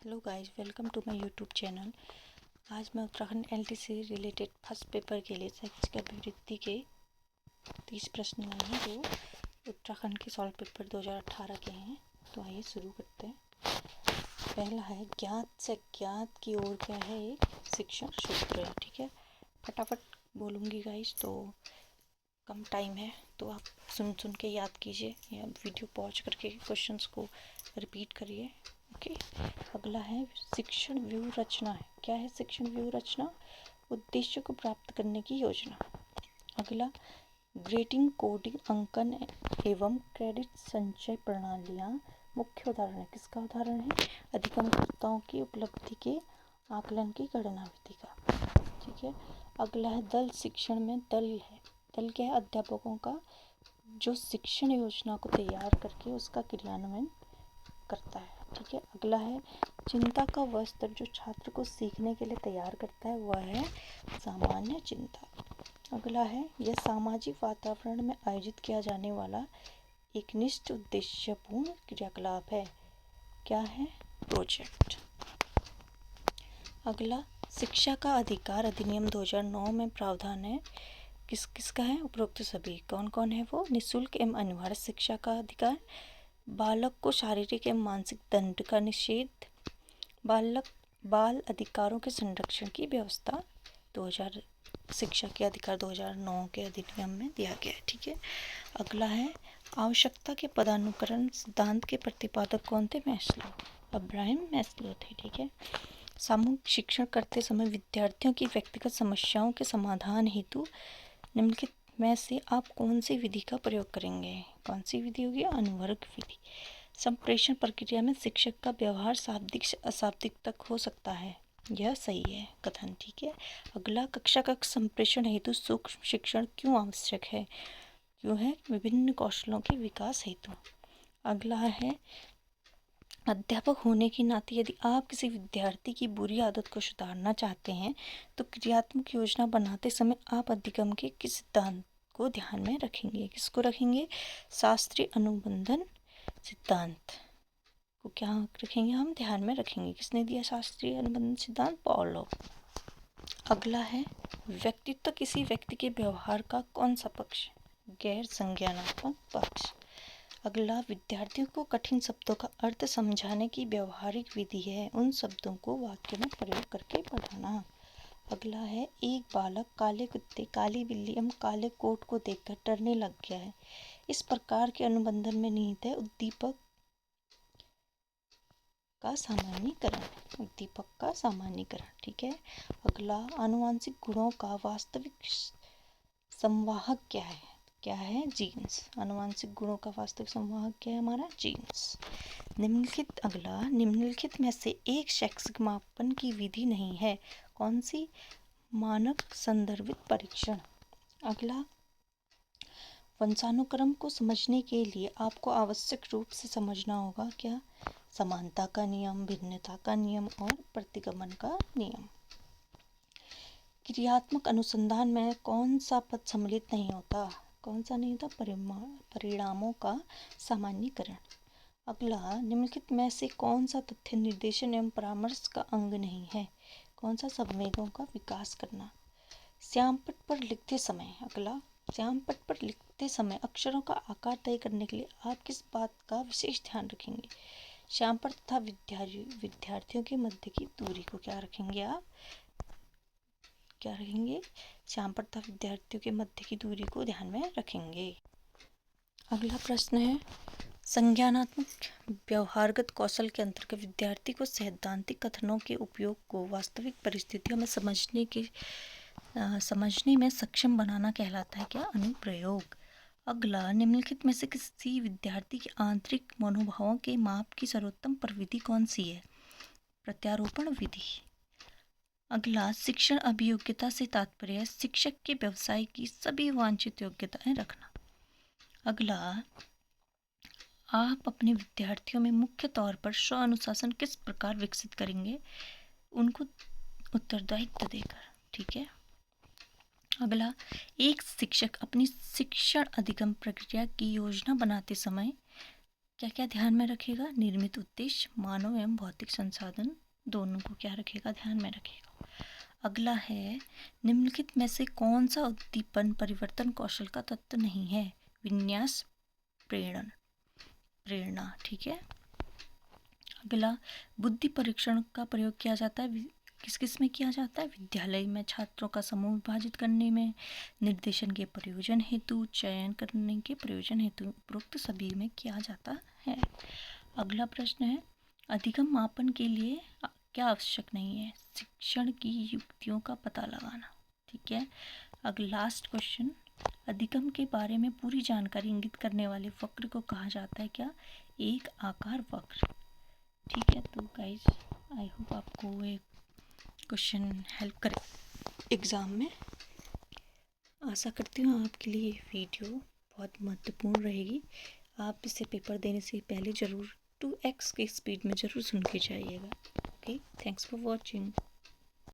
Hello guys, welcome to my YouTube channel. आज मैं Uttarakhand LT से रिलेटेड फर्स्ट पेपर के लिए शैक्षिक अभिवृत्ति के 30 प्रश्न लाए हैं जो उत्तराखंड के सॉल्व पेपर 2018 के हैं। तो आइए शुरू करते हैं। पहला है, ज्ञात से अज्ञात की ओर क्या है, एक शिक्षण सूत्र है। ठीक है, फटाफट बोलूँगी गाइस, तो कम टाइम है तो आप सुन के याद कीजिए या वीडियो पॉज करके क्वेश्चंस को रिपीट करिए। ओके। अगला है, शिक्षण व्यूह रचना है। क्या है शिक्षण व्यूह रचना? उद्देश्य को प्राप्त करने की योजना। अगला, ग्रेडिंग, कोडिंग, अंकन एवं क्रेडिट संचय प्रणालियाँ मुख्य उदाहरण है। किसका उदाहरण है? अधिगमकर्ताओं की उपलब्धि के आकलन की गणना विधि का। ठीक है। अगला है, दल शिक्षण में दल है। दल क्या है? अध्यापकों का जो शिक्षण योजना को तैयार करके उसका क्रियान्वयन करता है। ठीक है। अगला है, चिंता का वह स्तर जो छात्र को सीखने के लिए तैयार करता है, वह है सामान्य चिंता। अगला है, यह सामाजिक वातावरण में आयोजित किया जाने वाला एक निश्चित उद्देश्यपूर्ण क्रियाकलाप है। क्या है? प्रोजेक्ट। अगला, शिक्षा का अधिकार अधिनियम 2009 में प्रावधान है। किसका है? उपरोक्त सभी। कौन कौन है वो? निःशुल्क एवं अनिवार्य शिक्षा का अधिकार, बालक को शारीरिक एवं मानसिक दंड का निषेध, बाल अधिकारों के संरक्षण की व्यवस्था 2000 शिक्षा के अधिकार 2009 के अधिनियम में दिया गया है। ठीक है। अगला है, आवश्यकता के पदानुक्रम सिद्धांत के प्रतिपादक कौन थे? मैस्लो, अब्राहम मैस्लो थे। ठीक है। सामूहिक शिक्षण करते समय विद्यार्थियों की व्यक्तिगत समस्याओं के समाधान हेतु निम्नलिखित में से आप कौन सी विधि का प्रयोग करेंगे? कौन सी विधि होगी? अनुवर्ग विधि। संप्रेषण प्रक्रिया में शिक्षक का व्यवहार शाब्दिक से अशाब्दिक तक हो सकता है। यह सही है कथन। ठीक है। अगला, कक्षा कक्ष संप्रेषण हेतु सूक्ष्म शिक्षण क्यों आवश्यक है? क्यों है? विभिन्न कौशलों के विकास हेतु। अगला है, अध्यापक होने के नाते यदि आप किसी विद्यार्थी की बुरी आदत को सुधारना चाहते हैं तो क्रियात्मक योजना बनाते समय आप अधिगम के किस सिद्धांत को ध्यान में रखेंगे? किसको रखेंगे? शास्त्रीय अनुबंधन सिद्धांत को क्या रखेंगे? हम ध्यान में रखेंगे। किसने दिया शास्त्रीय अनुबंधन सिद्धांत? पॉलो। अगला है, व्यक्तित्व किसी व्यक्ति के व्यवहार का कौन सा पक्ष? गैर संज्ञानात्मक पक्ष। अगला, विद्यार्थियों को कठिन शब्दों का अर्थ समझाने की व्यवहारिक विधि है उन शब्दों को वाक्य में प्रयोग करके पढ़ाना। अगला है, एक बालक काले कुत्ते, काली बिल्ली एवं काले कोट को देखकर डरने लग गया है। इस प्रकार के अनुबंधन में निहित है उद्दीपक का सामान्यीकरण। उद्दीपक का सामान्यीकरण। ठीक है। अगला, आनुवांशिक गुणों का वास्तविक संवाहक क्या है? क्या है? जीन्स। आनुवांशिक गुणों का वास्तविक संवाहक क्या है? हमारा जीन्स। निम्नलिखित, अगला, निम्नलिखित में से एक शैक्षिक मापन की विधि नहीं है। कौन सी? मानक संदर्भित परीक्षण। अगला, वंशानुक्रम को समझने के लिए आपको आवश्यक रूप से समझना होगा क्या? समानता का नियम, भिन्नता का नियम और प्रतिगमन का नियम। क्रियात्मक अनुसंधान में कौन सा पद सम्मिलित नहीं होता? कौन सा नहीं होता? परिणामों का सामान्यीकरण। अगला, निम्नलिखित में से कौन सा तथ्य निर्देशन एवं परामर्श का अंग नहीं है? कौन सा? संवेगों का विकास करना। श्यामपट्ट पर लिखते समय, अगला, श्यामपट्ट पर लिखते समय अक्षरों का आकार तय करने के लिए आप किस बात का विशेष ध्यान रखेंगे? श्यामपट्ट तथा विद्यार्थियों के मध्य की दूरी को क्या रखेंगे? आप क्या रखेंगे? श्यामपट्ट तथा विद्यार्थियों के मध्य की दूरी को ध्यान में रखेंगे। अगला प्रश्न है, संज्ञानात्मक व्यवहारगत कौशल के अंतर्गत विद्यार्थी को सैद्धांतिक कथनों के उपयोग को वास्तविक परिस्थितियों में समझने में सक्षम बनाना कहलाता है क्या? अनुप्रयोग। अगला, निम्नलिखित में से किसी विद्यार्थी के आंतरिक मनोभावों के माप की सर्वोत्तम प्रविधि कौन सी है? प्रत्यारोपण विधि। अगला, शिक्षण अभियोग्यता से तात्पर्य शिक्षक के व्यवसाय की सभी वांछित योग्यताएं रखना। अगला, आप अपने विद्यार्थियों में मुख्य तौर पर स्व अनुशासन किस प्रकार विकसित करेंगे? उनको उत्तरदायित्व देकर। ठीक है। अगला, एक शिक्षक अपनी शिक्षण अधिगम प्रक्रिया की योजना बनाते समय क्या क्या ध्यान में रखेगा? निर्मित उद्देश्य, मानव एवं भौतिक संसाधन दोनों को क्या रखेगा? ध्यान में रखेगा। अगला है, निम्नलिखित में से कौन सा उद्दीपन परिवर्तन कौशल का तत्व नहीं है? विन्यास, प्रेरणा। ठीक है। अगला, बुद्धि परीक्षण का प्रयोग किया जाता है, किस किस में किया जाता है? विद्यालय में छात्रों का समूह विभाजित करने में, निर्देशन के प्रयोजन हेतु, चयन करने के प्रयोजन हेतु, उपरोक्त सभी में किया जाता है। अगला प्रश्न है, अधिगम मापन के लिए क्या आवश्यक नहीं है? शिक्षण की युक्तियों का पता लगाना। ठीक है। अगला लास्ट क्वेश्चन, अधिगम के बारे में पूरी जानकारी इंगित करने वाले वक्र को कहा जाता है क्या? एक आकार वक्र। ठीक है। तो गाइस, आई होप आपको ये क्वेश्चन हेल्प करे एग्ज़ाम में। आशा करती हूँ आपके लिए ये वीडियो बहुत महत्वपूर्ण रहेगी। आप इसे पेपर देने से पहले ज़रूर 2x की स्पीड में ज़रूर सुन के जाइएगा। Okay, thanks for watching.